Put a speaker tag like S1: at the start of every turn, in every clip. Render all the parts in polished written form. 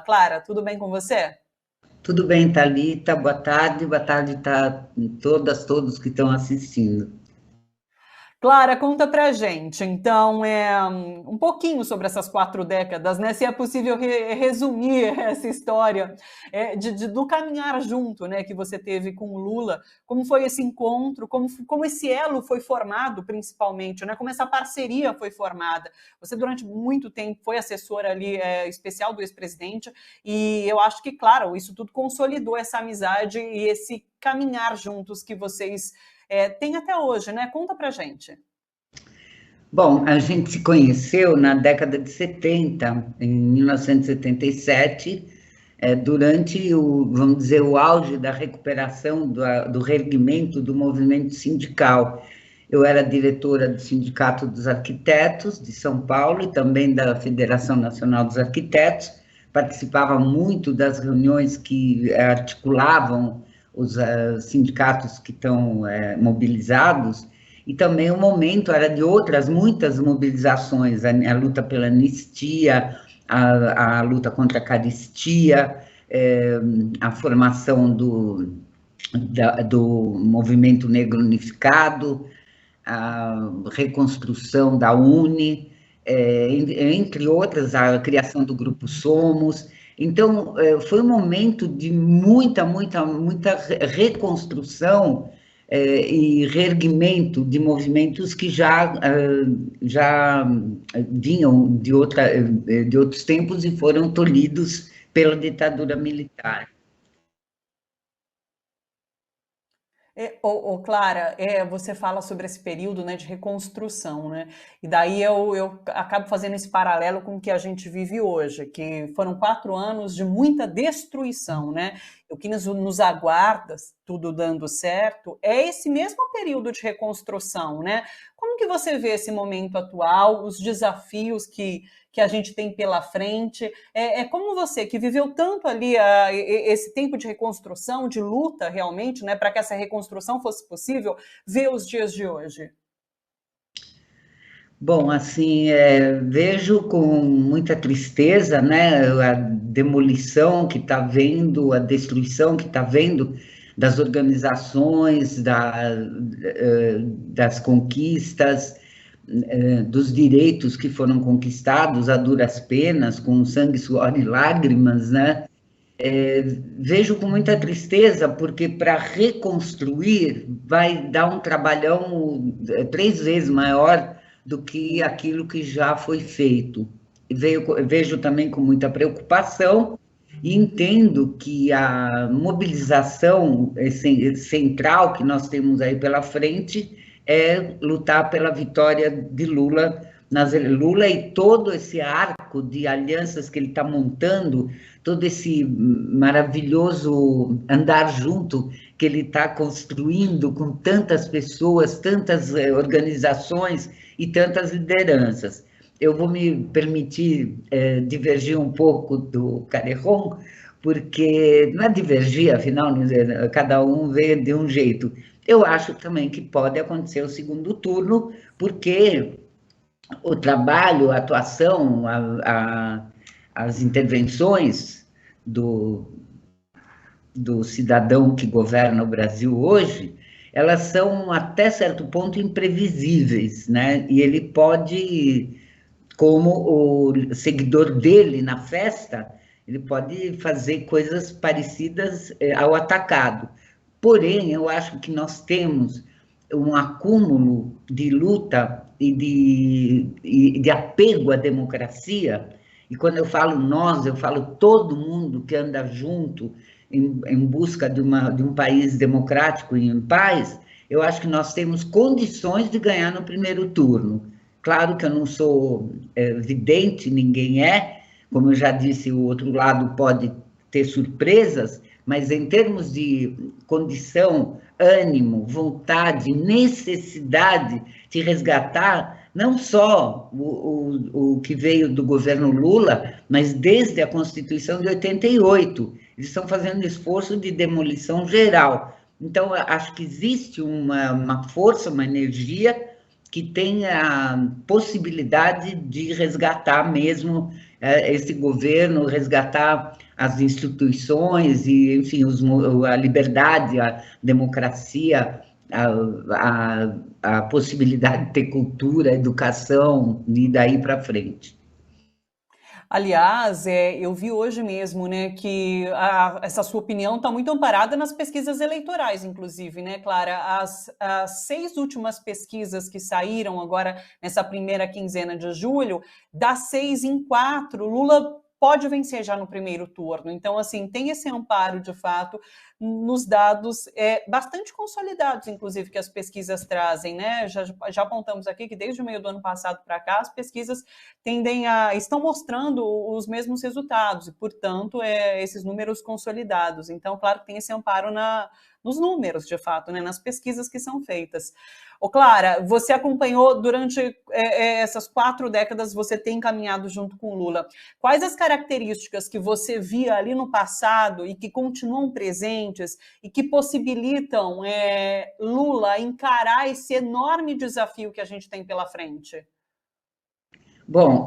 S1: Clara, tudo bem com você?
S2: Tudo bem, Thalita? Boa tarde tá todas, todos que estão assistindo.
S1: Clara, conta pra gente, então, um pouquinho sobre essas 4 décadas, né? Se é possível resumir essa história do caminhar junto, né, que você teve com o Lula, como foi esse encontro, como esse elo foi formado, principalmente, né? Como essa parceria foi formada. Você, durante muito tempo, foi assessora ali especial do ex-presidente, e eu acho que, claro, isso tudo consolidou essa amizade e esse caminhar juntos que vocês têm até hoje, né? Conta pra gente.
S2: Bom, a gente se conheceu na década de 70, em 1977, durante vamos dizer, o auge da recuperação do reerguimento do movimento sindical. Eu era diretora do Sindicato dos Arquitetos de São Paulo e também da Federação Nacional dos Arquitetos. Participava muito das reuniões que articulavam os sindicatos que estão mobilizados, e também o momento era de outras muitas mobilizações, a luta pela anistia, a luta contra a caristia, a formação do movimento negro unificado, a reconstrução da UNE, entre outras, a criação do Grupo Somos. Então, foi um momento de muita reconstrução e reerguimento de movimentos que já vinham de outros tempos e foram tolhidos pela ditadura militar.
S1: Clara, você fala sobre esse período, né, de reconstrução, né? E daí eu acabo fazendo esse paralelo com o que a gente vive hoje, que foram 4 anos de muita destruição, né? O que nos aguarda, tudo dando certo, é esse mesmo período de reconstrução, né? Como que você vê esse momento atual, os desafios que a gente tem pela frente? Como você, que viveu tanto ali esse tempo de reconstrução, de luta realmente, né, para que essa reconstrução fosse possível, vê os dias de hoje?
S2: Bom, assim, vejo com muita tristeza, né, a demolição que está vendo, a destruição que está vendo das organizações, das conquistas, dos direitos que foram conquistados a duras penas, com sangue, suor e lágrimas, né? Vejo com muita tristeza, porque para reconstruir vai dar um trabalhão 3 vezes maior do que aquilo que já foi feito. Vejo também com muita preocupação e entendo que a mobilização central que nós temos aí pela frente é lutar pela vitória de Lula e todo esse arco de alianças que ele está montando, todo esse maravilhoso andar junto que ele está construindo com tantas pessoas, tantas organizações e tantas lideranças. Eu vou me permitir divergir um pouco do Carejon, porque não é divergir, afinal, cada um vê de um jeito. Eu acho também que pode acontecer o segundo turno, porque o trabalho, a atuação, as intervenções do, do cidadão que governa o Brasil hoje, elas são até certo ponto imprevisíveis, né? E ele pode, como o seguidor dele na festa, ele pode fazer coisas parecidas ao atacado. Porém, eu acho que nós temos um acúmulo de luta e de apego à democracia, e quando eu falo nós, eu falo todo mundo que anda junto em busca de um país democrático e em paz. Eu acho que nós temos condições de ganhar no primeiro turno. Claro que eu não sou vidente, ninguém é, como eu já disse, o outro lado pode ter surpresas, mas em termos de condição, ânimo, vontade, necessidade de resgatar não só o que veio do governo Lula, mas desde a Constituição de 88. Eles estão fazendo um esforço de demolição geral. Então, acho que existe uma força, uma energia que tem a possibilidade de resgatar mesmo esse governo resgatar as instituições e, enfim, a liberdade, a democracia, a possibilidade de ter cultura, educação e daí para frente.
S1: Aliás, eu vi hoje mesmo, né, que essa sua opinião está muito amparada nas pesquisas eleitorais, inclusive, né, Clara? As 6 últimas pesquisas que saíram agora nessa primeira quinzena de julho, das 6 em 4, Lula pode vencer já no primeiro turno. Então, assim, tem esse amparo, de fato, nos dados bastante consolidados, inclusive, que as pesquisas trazem, né? Já apontamos aqui que desde o meio do ano passado para cá, as pesquisas estão mostrando os mesmos resultados, e, portanto, esses números consolidados. Então, claro que tem esse amparo nos números, de fato, né, nas pesquisas que são feitas. Ô, Clara, você acompanhou durante essas 4 décadas, você tem caminhado junto com Lula. Quais as características que você via ali no passado e que continuam presentes e que possibilitam Lula encarar esse enorme desafio que a gente tem pela frente?
S2: Bom,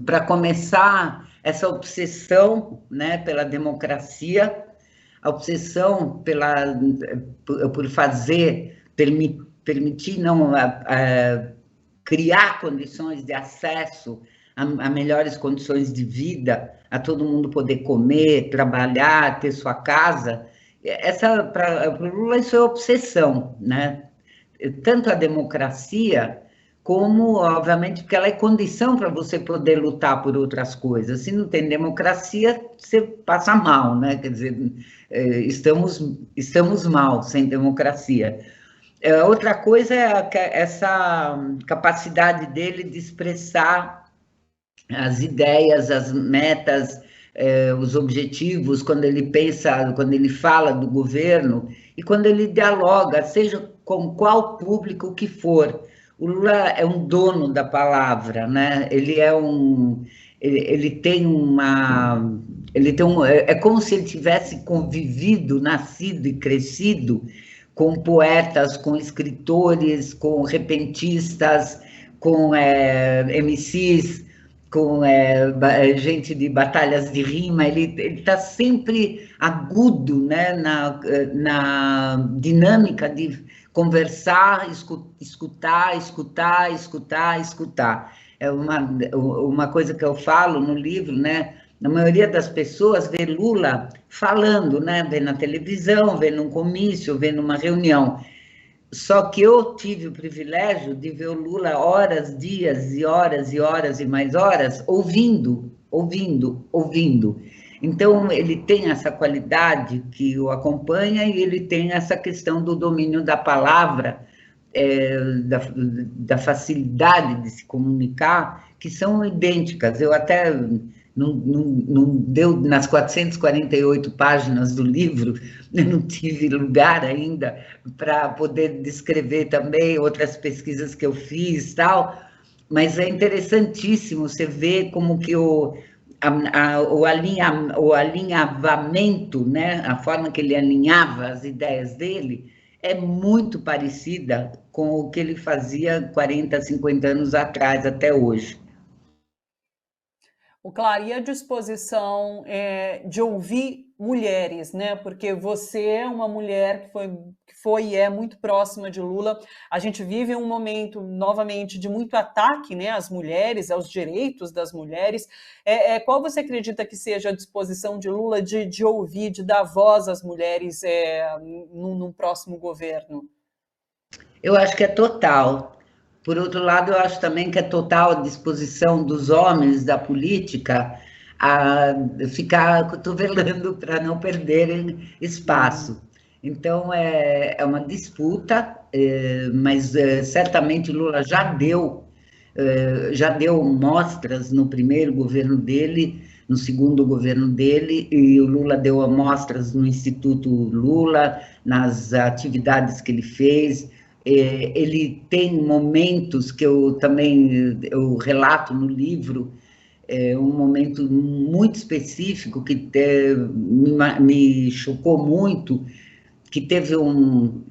S2: para começar, essa obsessão, né, pela democracia, a obsessão por permitir, não, criar condições de acesso a melhores condições de vida, a todo mundo poder comer, trabalhar, ter sua casa. Para o Lula, isso é obsessão, né? Tanto a democracia como, obviamente, porque ela é condição para você poder lutar por outras coisas. Se não tem democracia, você passa mal, né? Quer dizer, estamos mal sem democracia. Outra coisa é essa capacidade dele de expressar as ideias, as metas, os objetivos, quando ele pensa, quando ele fala do governo e quando ele dialoga, seja com qual público que for. O Lula é um dono da palavra, né? É como se ele tivesse convivido, nascido e crescido com poetas, com escritores, com repentistas, com MCs, com gente de batalhas de rima. Ele está sempre agudo, né, na dinâmica de conversar, escutar. É uma coisa que eu falo no livro, né? A maioria das pessoas vê Lula falando, né? Vê na televisão, vê num comício, vê numa reunião. Só que eu tive o privilégio de ver o Lula horas, dias e horas e mais horas, ouvindo. Então, ele tem essa qualidade que o acompanha e ele tem essa questão do domínio da palavra, da facilidade de se comunicar, que são idênticas. Eu até não deu nas 448 páginas do livro, eu não tive lugar ainda para poder descrever também outras pesquisas que eu fiz, tal, mas é interessantíssimo você ver como que o alinhavamento, né, a forma que ele alinhava as ideias dele, é muito parecida com o que ele fazia 40, 50 anos atrás, até hoje.
S1: O Clara, e a disposição de ouvir mulheres, né? Porque você é uma mulher que foi e é muito próxima de Lula. A gente vive um momento, novamente, de muito ataque, né, às mulheres, aos direitos das mulheres. Qual você acredita que seja a disposição de Lula de ouvir, de dar voz às mulheres num próximo governo?
S2: Eu acho que é total. Por outro lado, eu acho também que é total a disposição dos homens da política a ficar cotovelando para não perderem espaço. Então, é uma disputa, mas certamente Lula já deu mostras no primeiro governo dele, no segundo governo dele, e o Lula deu amostras no Instituto Lula, nas atividades que ele fez. Ele tem momentos que eu relato no livro, um momento muito específico que me chocou muito, que teve um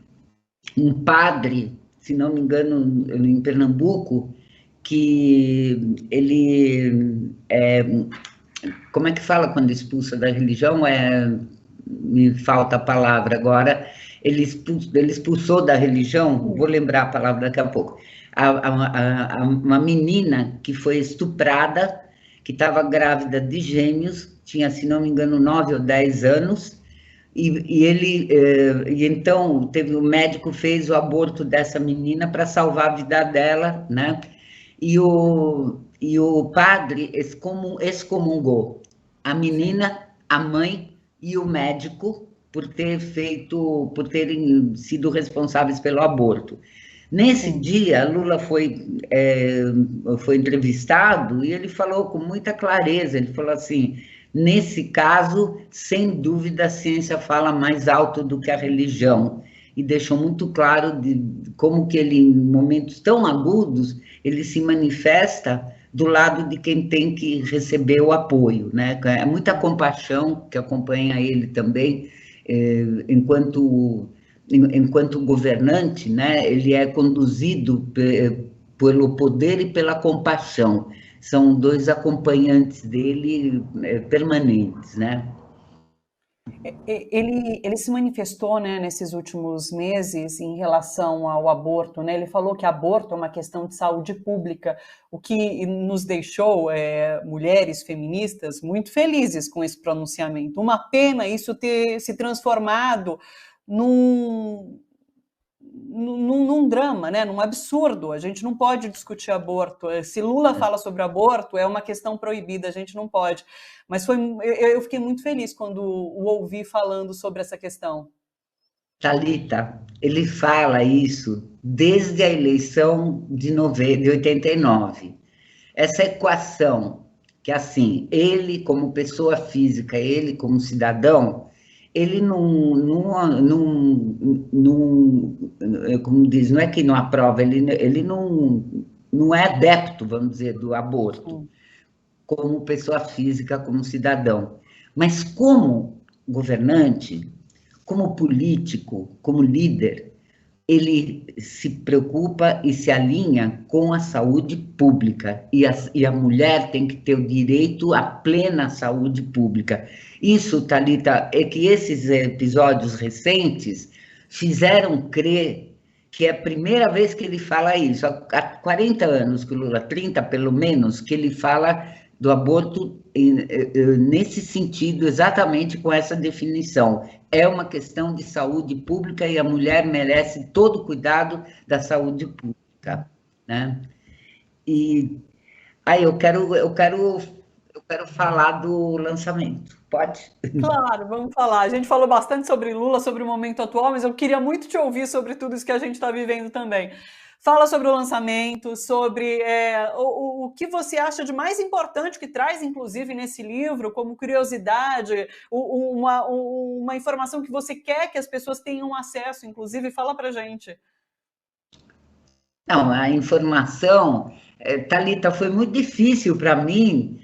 S2: padre, se não me engano, em Pernambuco, que ele como é que fala quando expulsa da religião? Me falta a palavra agora. Ele expulsou da religião, vou lembrar a palavra daqui a pouco. Uma menina que foi estuprada, que estava grávida de gêmeos, tinha, se não me engano, 9 ou 10 anos, e então o médico fez o aborto dessa menina para salvar a vida dela, né? E o padre excomungou a menina, a mãe e o médico por terem sido responsáveis pelo aborto. Nesse dia, Lula foi entrevistado e ele falou com muita clareza, ele falou assim, nesse caso, sem dúvida, a ciência fala mais alto do que a religião, e deixou muito claro como que ele, em momentos tão agudos, ele se manifesta do lado de quem tem que receber o apoio, né? É muita compaixão que acompanha ele também, enquanto governante, né? Ele é conduzido pelo poder e pela compaixão. São dois acompanhantes dele permanentes, né?
S1: Ele se manifestou, né, nesses últimos meses em relação ao aborto, né? Ele falou que aborto é uma questão de saúde pública, o que nos deixou, mulheres feministas, muito felizes com esse pronunciamento. Uma pena isso ter se transformado num drama, né? Num absurdo. A gente não pode discutir aborto. Se Lula fala sobre aborto, é uma questão proibida, a gente não pode. Mas eu fiquei muito feliz quando o ouvi falando sobre essa questão.
S2: Thalita, ele fala isso desde a eleição de 89. Essa equação, que assim, ele como pessoa física, ele como cidadão, ele como diz, não é que não aprova, ele não é adepto, vamos dizer, do aborto, como pessoa física, como cidadão. Mas como governante, como político, como líder, ele se preocupa e se alinha com a saúde pública, e a mulher tem que ter o direito à plena saúde pública. Isso, Thalita, é que esses episódios recentes fizeram crer que é a primeira vez que ele fala isso, há 40 anos que o Lula, 30 pelo menos, que ele fala do aborto nesse sentido, exatamente com essa definição. É uma questão de saúde pública e a mulher merece todo o cuidado da saúde pública, né? E aí eu quero falar do lançamento. Pode?
S1: Claro, vamos falar. A gente falou bastante sobre Lula, sobre o momento atual, mas eu queria muito te ouvir sobre tudo isso que a gente está vivendo também. Fala sobre o lançamento, sobre o que você acha de mais importante que traz, inclusive, nesse livro, como curiosidade, uma informação que você quer que as pessoas tenham acesso, inclusive, fala pra gente.
S2: Não, a informação, Thalita, foi muito difícil para mim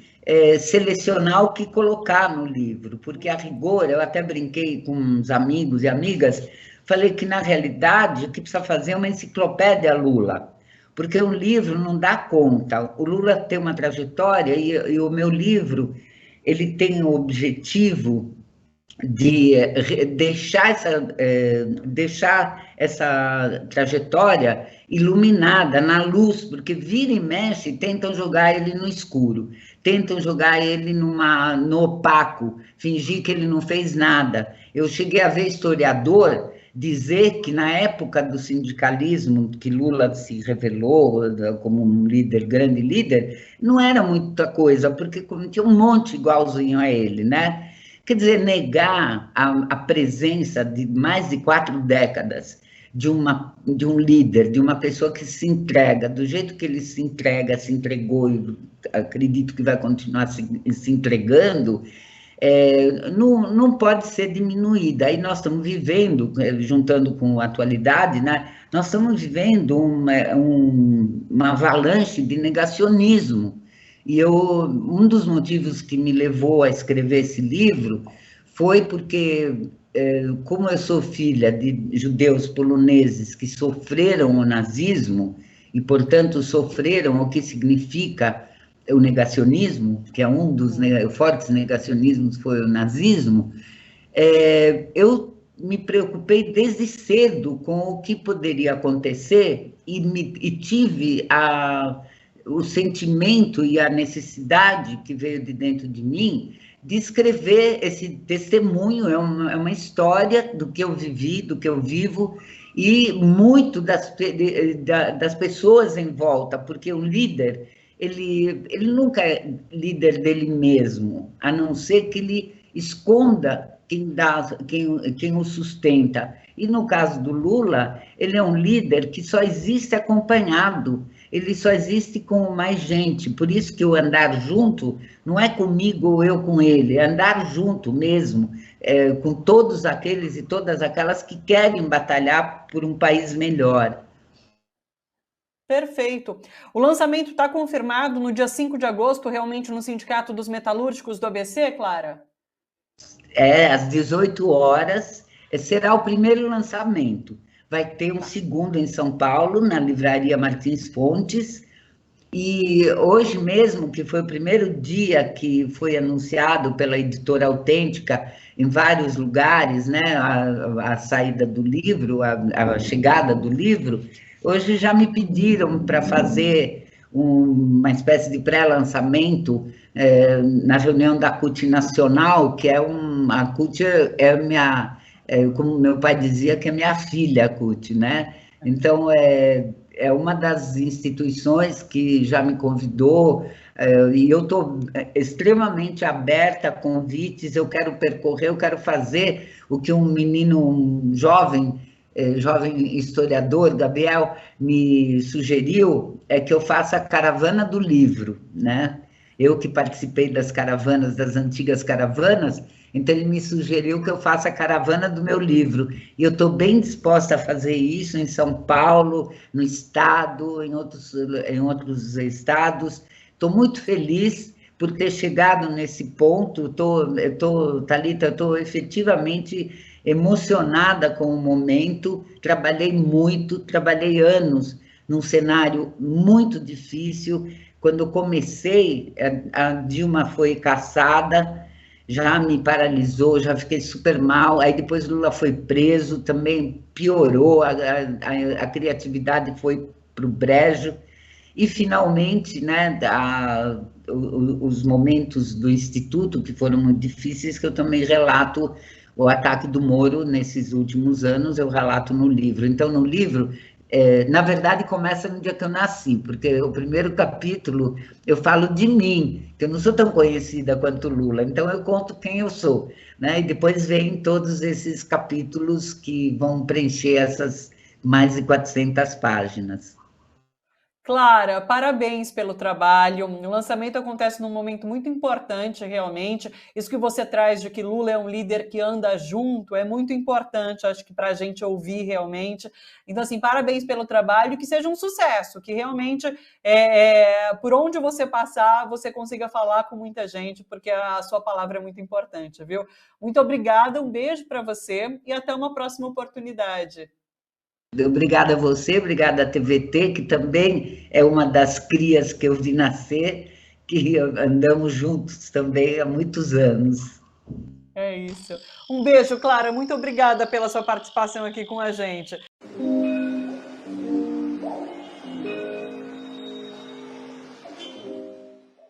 S2: selecionar o que colocar no livro, porque a rigor, eu até brinquei com uns amigos e amigas, falei que, na realidade, o que precisa fazer é uma enciclopédia Lula, porque um livro não dá conta. O Lula tem uma trajetória e o meu livro, ele tem o objetivo de deixar essa trajetória iluminada, na luz, porque vira e mexe, tentam jogar ele no escuro, tentam jogar ele no opaco, fingir que ele não fez nada. Eu cheguei a ver historiador dizer que, na época do sindicalismo, que Lula se revelou como um líder, grande líder, não era muita coisa, porque tinha um monte igualzinho a ele, né? Quer dizer, negar a presença de mais de 4 décadas de um líder, de uma pessoa que se entrega, do jeito que ele se entrega, se entregou, e acredito que vai continuar se entregando, não pode ser diminuída. Aí nós estamos vivendo, juntando com a atualidade, né, nós estamos vivendo uma avalanche de negacionismo. E um dos motivos que me levou a escrever esse livro foi porque, como eu sou filha de judeus poloneses que sofreram o nazismo, e, portanto, sofreram o que significa o negacionismo, que é um dos fortes negacionismos, foi o nazismo. Eu me preocupei desde cedo com o que poderia acontecer e tive o sentimento e a necessidade que veio de dentro de mim de escrever esse testemunho, é uma história do que eu vivi, do que eu vivo, e muito das pessoas em volta, porque o líder, ele nunca é líder dele mesmo, a não ser que ele esconda quem o sustenta. E no caso do Lula, ele é um líder que só existe acompanhado, ele só existe com mais gente. Por isso que o andar junto não é comigo ou eu com ele, é andar junto mesmo, com todos aqueles e todas aquelas que querem batalhar por um país melhor.
S1: Perfeito. O lançamento está confirmado no dia 5 de agosto, realmente no Sindicato dos Metalúrgicos do ABC, Clara?
S2: Às 18 horas, será o primeiro lançamento. Vai ter um segundo em São Paulo, na Livraria Martins Fontes, e hoje mesmo, que foi o primeiro dia que foi anunciado pela Editora Autêntica, em vários lugares, né, a saída do livro, a chegada do livro, hoje já me pediram para fazer uma espécie de pré-lançamento na reunião da CUT Nacional, que a CUT é minha, como meu pai dizia, que é minha filha, a CUT, né? Então, é uma das instituições que já me convidou, e eu estou extremamente aberta a convites, eu quero percorrer, eu quero fazer o que um menino, jovem historiador, Gabriel, me sugeriu, é que eu faça a caravana do livro, né? Eu que participei das caravanas, das antigas caravanas, então ele me sugeriu que eu faça a caravana do meu livro, e eu estou bem disposta a fazer isso em São Paulo, no estado, em outros estados. Estou muito feliz por ter chegado nesse ponto, Thalita, estou efetivamente emocionada com o momento, trabalhei muito, trabalhei anos num cenário muito difícil. Quando comecei, a Dilma foi cassada, já me paralisou, já fiquei super mal, aí depois Lula foi preso, também piorou, a criatividade foi para o brejo, e finalmente, né, os momentos do Instituto, que foram muito difíceis, que eu também relato o ataque do Moro nesses últimos anos, eu relato no livro. Então, no livro, na verdade, começa no dia que eu nasci, porque o primeiro capítulo eu falo de mim, que eu não sou tão conhecida quanto Lula, então eu conto quem eu sou, né? E depois vem todos esses capítulos que vão preencher essas mais de 400 páginas.
S1: Clara, parabéns pelo trabalho. O lançamento acontece num momento muito importante, realmente. Isso que você traz de que Lula é um líder que anda junto é muito importante, acho que para a gente ouvir realmente. Então, assim, parabéns pelo trabalho e que seja um sucesso, que realmente, por onde você passar, você consiga falar com muita gente, porque a sua palavra é muito importante, viu? Muito obrigada, um beijo para você e até uma próxima oportunidade.
S2: Obrigada a você, obrigada à TVT, que também é uma das crias que eu vi nascer, que andamos juntos também há muitos anos.
S1: É isso. Um beijo, Clara. Muito obrigada pela sua participação aqui com a gente.